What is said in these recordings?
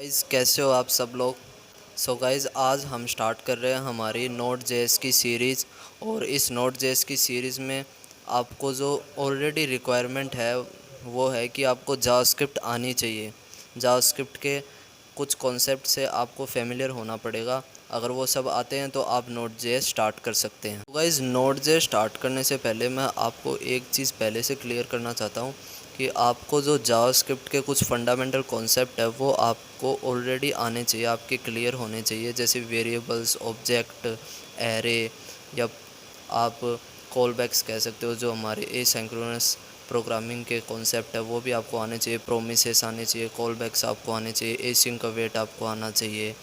Guys कैसे हो आप सब लोग। गाइज़ आज हम स्टार्ट कर रहे हैं हमारी नोड जेएस की सीरीज़। और इस नोड जेएस की सीरीज़ में आपको जो ऑलरेडी रिक्वायरमेंट है वो है कि आपको जावास्क्रिप्ट आनी चाहिए। जावास्क्रिप्ट के कुछ कॉन्सेप्ट से आपको फेमिलियर होना पड़ेगा। अगर वो सब आते हैं तो आप नोड जेएस स्टार्ट कर सकते हैं। गाइज़ नोड जेएस स्टार्ट करने से पहले मैं आपको एक चीज़ पहले से क्लियर करना चाहता हूँ कि आपको जो जावास्क्रिप्ट के कुछ फंडामेंटल कॉन्सेप्ट है वो आपको ऑलरेडी आने चाहिए, आपके क्लियर होने चाहिए। जैसे वेरिएबल्स, ऑब्जेक्ट, एरे, या आप कॉलबैक्स कह सकते हो, जो हमारे एसिंक्रोनस प्रोग्रामिंग के कॉन्सेप्ट है वो भी आपको आने चाहिए। प्रोमिसेस आने चाहिए, कॉलबैक्स आपको आने चाहिए, एसिंक अवेट आपको आना चाहिए।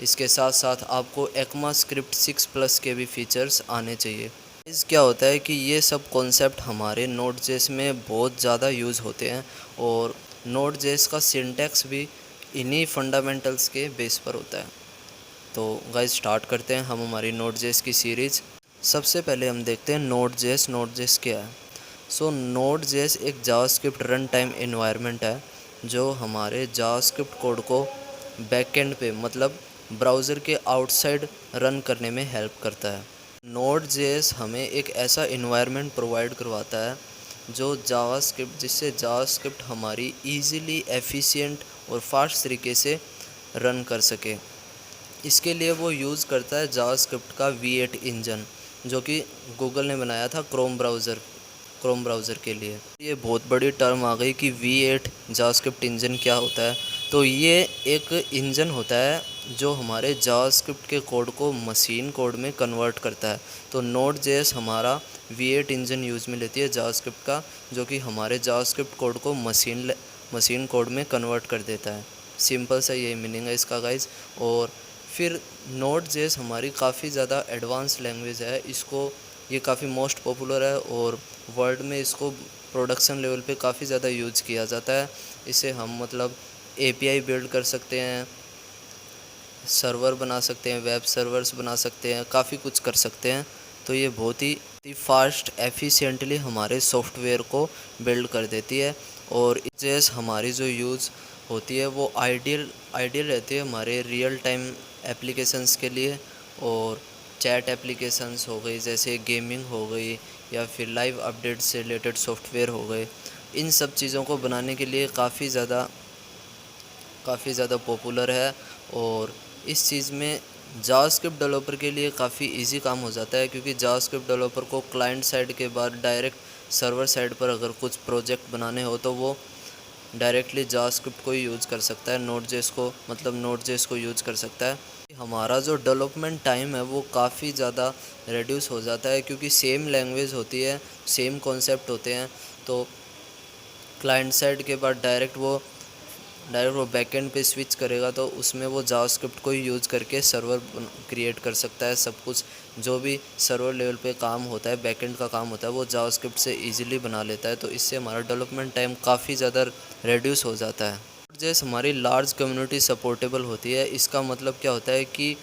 इसके साथ साथ आपको ECMAScript 6+ के भी फीचर्स आने चाहिए। इस क्या होता है कि ये सब कॉन्सेप्ट हमारे नोड जेएस में बहुत ज़्यादा यूज़ होते हैं और नोड जेएस का सिंटैक्स भी इन्हीं फंडामेंटल्स के बेस पर होता है। तो गाइस स्टार्ट करते हैं हम हमारी नोड जेएस की सीरीज़। सबसे पहले हम देखते हैं नोड जेएस क्या है। नोड जेएस एक जावास्क्रिप्ट रन टाइम एनवायरनमेंट है जो हमारे जावास्क्रिप्ट कोड को बैकएंड पे मतलब ब्राउज़र के आउटसाइड रन करने में हेल्प करता है। नोड जेएस हमें एक ऐसा इन्वायरमेंट प्रोवाइड करवाता है जो जिससे जावास्क्रिप्ट हमारी इजीली एफिशिएंट और फास्ट तरीके से रन कर सके। इसके लिए वो यूज़ करता है जावास्क्रिप्ट का V8 इंजन, जो कि गूगल ने बनाया था क्रोम ब्राउज़र के लिए। ये बहुत बड़ी टर्म आ गई कि V8 जावास्क्रिप्ट इंजन क्या होता है। तो ये एक इंजन होता है जो हमारे जावास्क्रिप्ट के कोड को मशीन कोड में कन्वर्ट करता है। तो नोड जेएस हमारा V8 इंजन यूज़ में लेती है जावास्क्रिप्ट का, जो कि हमारे जावास्क्रिप्ट कोड को मशीन कोड में कन्वर्ट कर देता है। सिंपल सा ये मीनिंग है इसका गाइज। और फिर नोड जेएस हमारी काफ़ी ज़्यादा एडवांस लैंग्वेज है। ये काफ़ी मोस्ट पॉपुलर है और वर्ल्ड में इसको प्रोडक्शन लेवल पे काफ़ी ज़्यादा यूज़ किया जाता है। इसे हम मतलब API बिल्ड कर सकते हैं, सर्वर बना सकते हैं, वेब सर्वर्स बना सकते हैं, काफ़ी कुछ कर सकते हैं। तो ये बहुत ही फास्ट एफिशिएंटली हमारे सॉफ्टवेयर को बिल्ड कर देती है। और जेएस हमारी जो यूज़ होती है वो आइडियल रहती है हमारे रियल टाइम एप्लीकेशंस के लिए। और चैट एप्लीकेशंस हो गई, जैसे गेमिंग हो गई, या फिर लाइव अपडेट से रिलेटेड सॉफ्टवेयर हो गए, इन सब चीज़ों को बनाने के लिए काफ़ी ज़्यादा पॉपुलर है। और इस चीज़ में जावास्क्रिप्ट डेवलपर के लिए काफ़ी इजी काम हो जाता है, क्योंकि जावास्क्रिप्ट डेवलपर को क्लाइंट साइड के बाद डायरेक्ट सर्वर साइड पर अगर कुछ प्रोजेक्ट बनाने हो तो वो डायरेक्टली जावास्क्रिप्ट को ही यूज़ कर सकता है, नोड जेएस को यूज़ कर सकता है। हमारा जो डेवलपमेंट टाइम है वो काफ़ी ज़्यादा रिड्यूस हो जाता है, क्योंकि सेम लैंग्वेज होती है, सेम कॉन्सेप्ट होते हैं। तो क्लाइंट साइड के बाद डायरेक्ट वो बैकएंड पे स्विच करेगा तो उसमें वो जावास्क्रिप्ट को ही यूज़ करके सर्वर क्रिएट कर सकता है। सब कुछ जो भी सर्वर लेवल पे काम होता है, बैकएंड का काम होता है, वो जावास्क्रिप्ट से इजीली बना लेता है। तो इससे हमारा डेवलपमेंट टाइम काफ़ी ज़्यादा रिड्यूस हो जाता है। जैसे हमारी लार्ज कम्युनिटी सपोर्टेबल होती है, इसका मतलब क्या होता है कि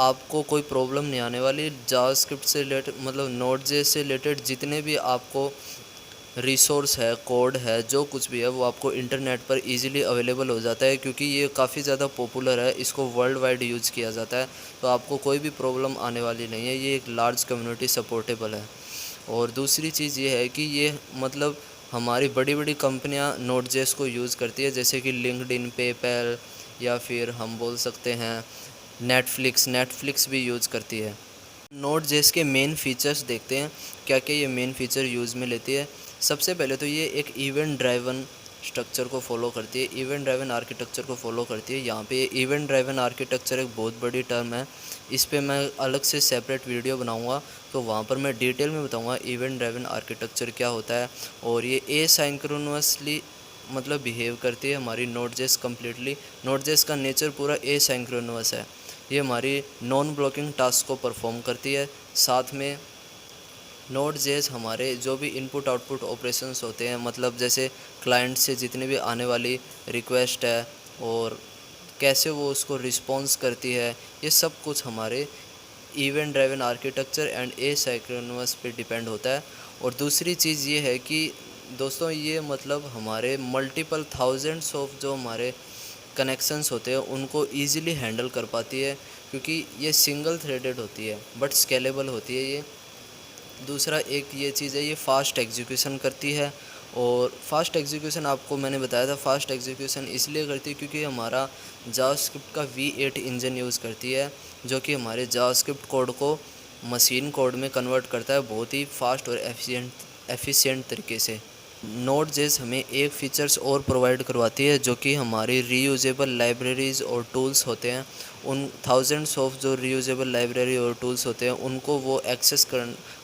आपको कोई प्रॉब्लम नहीं आने वाली। जावास्क्रिप्ट से रिलेटेड मतलब नोड जेएस से रिलेटेड जितने भी आपको रिसोर्स है, कोड है, जो कुछ भी है वो आपको इंटरनेट पर इजीली अवेलेबल हो जाता है, क्योंकि ये काफ़ी ज़्यादा पॉपुलर है, इसको वर्ल्ड वाइड यूज़ किया जाता है। तो आपको कोई भी प्रॉब्लम आने वाली नहीं है, ये एक लार्ज कम्युनिटी सपोर्टेबल है। और दूसरी चीज़ ये है कि ये मतलब हमारी बड़ी बड़ी कंपनियां नोड जेएस को यूज़ करती है, जैसे कि लिंक्डइन, पेपैल, या फिर हम बोल सकते हैं नेटफ्लिक्स भी यूज़ करती है। नोड जेएस के मेन फीचर्स देखते हैं, क्या क्या ये मेन फीचर यूज़ में लेती है। सबसे पहले तो ये एक इवेंट ड्राइवन स्ट्रक्चर को फॉलो करती है, इवेंट ड्राइवन आर्किटेक्चर को फॉलो करती है। यहाँ पे इवेंट ड्राइवन आर्किटेक्चर एक बहुत बड़ी टर्म है, इस पे मैं अलग से सेपरेट वीडियो बनाऊँगा, तो वहाँ पर मैं डिटेल में बताऊँगा इवेंट ड्राइवन आर्किटेक्चर क्या होता है। और ये एसिंक्रोनसली मतलब बिहेव करती है हमारी node JS completely. Node JS का नेचर पूरा एसिंक्रोनस है, ये हमारी नॉन ब्लॉकिंग टास्क को परफॉर्म करती है। साथ में नोड जेएस हमारे जो भी इनपुट आउटपुट ऑपरेशंस होते हैं, मतलब जैसे क्लाइंट से जितनी भी आने वाली रिक्वेस्ट है और कैसे वो उसको रिस्पॉन्स करती है, ये सब कुछ हमारे event driven architecture and asynchronous पे डिपेंड होता है। और दूसरी चीज़ ये है कि दोस्तों ये मतलब हमारे मल्टीपल थाउजेंड्स ऑफ जो हमारे कनेक्शंस होते हैं उनको ईज़िली हैंडल कर पाती है, क्योंकि ये सिंगल थ्रेडेड होती है बट स्केलेबल होती है ये। दूसरा एक ये चीज़ है, ये फ़ास्ट एग्जीक्यूशन करती है। और फास्ट एग्जीक्यूशन आपको मैंने बताया था, फास्ट एग्जीक्यूशन इसलिए करती है क्योंकि हमारा जावास्क्रिप्ट का V8 इंजन यूज़ करती है, जो कि हमारे जावास्क्रिप्ट कोड को मशीन कोड में कन्वर्ट करता है बहुत ही फास्ट और एफिशिएंट तरीके से। नोड.जेएस हमें एक फ़ीचर्स और प्रोवाइड करवाती है, जो कि हमारी रीयूजेबल लाइब्रेरीज़ और टूल्स होते हैं, उन थाउजेंड्स ऑफ जो रीयूजेबल लाइब्रेरी और टूल्स होते हैं उनको वो एक्सेस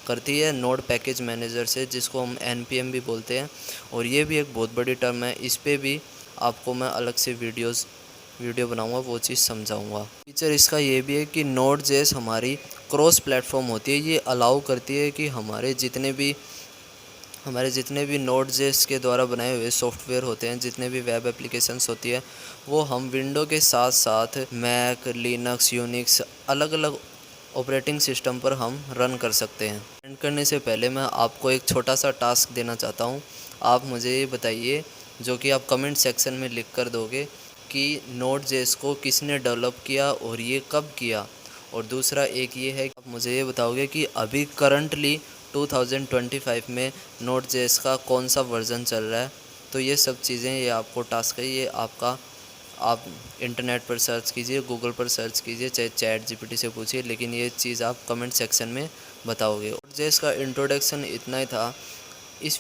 करती है नोड पैकेज मैनेजर से, जिसको हम NPM भी बोलते हैं। और ये भी एक बहुत बड़ी टर्म है, इस पर भी आपको मैं अलग से वीडियो बनाऊंगा, वो चीज़ समझाऊंगा। फीचर इसका ये भी है कि नोड.जेएस हमारी क्रॉस प्लेटफॉर्म होती है, ये अलाउ करती है कि हमारे जितने भी नोड.जेएस के द्वारा बनाए हुए सॉफ्टवेयर होते हैं, जितने भी वेब एप्लीकेशंस होती है, वो हम विंडो के साथ साथ मैक, लिनक्स, यूनिक्स अलग अलग ऑपरेटिंग सिस्टम पर हम रन कर सकते हैं। एंड करने से पहले मैं आपको एक छोटा सा टास्क देना चाहता हूँ। आप मुझे ये बताइए, जो कि आप कमेंट सेक्शन में लिख कर दोगे, कि नोड.जेएस को किसने डेवलप किया और ये कब किया। और दूसरा एक ये है कि आप मुझे ये बताओगे कि अभी करंटली 2025 में नोड.जेएस का कौन सा वर्ज़न चल रहा है। तो ये सब चीज़ें, ये आपको टास्क है, ये आपका आप इंटरनेट पर सर्च कीजिए, गूगल पर सर्च कीजिए, चाहे ChatGPT से पूछिए, लेकिन ये चीज़ आप कमेंट सेक्शन में बताओगे। नोड.जेएस का इंट्रोडक्शन इतना ही था। इस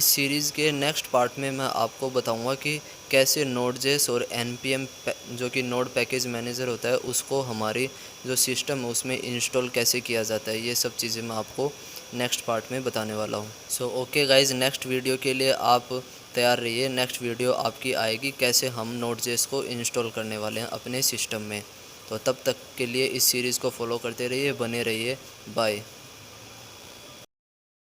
सीरीज़ के नेक्स्ट पार्ट में मैं आपको बताऊंगा कि कैसे नोड.जेएस और NPM जो कि नोड पैकेज मैनेजर होता है, उसको हमारी जो सिस्टम है उसमें इंस्टॉल कैसे किया जाता है। ये सब चीज़ें मैं आपको नेक्स्ट पार्ट में बताने वाला हूँ। So okay guys, next video के लिए आप तैयार रहिए। नेक्स्ट वीडियो आपकी आएगी कैसे हम नोड.जेएस को इंस्टॉल करने वाले हैं अपने सिस्टम में। तो तब तक के लिए इस सीरीज़ को फॉलो करते रहिए, बने रहिए। बाय।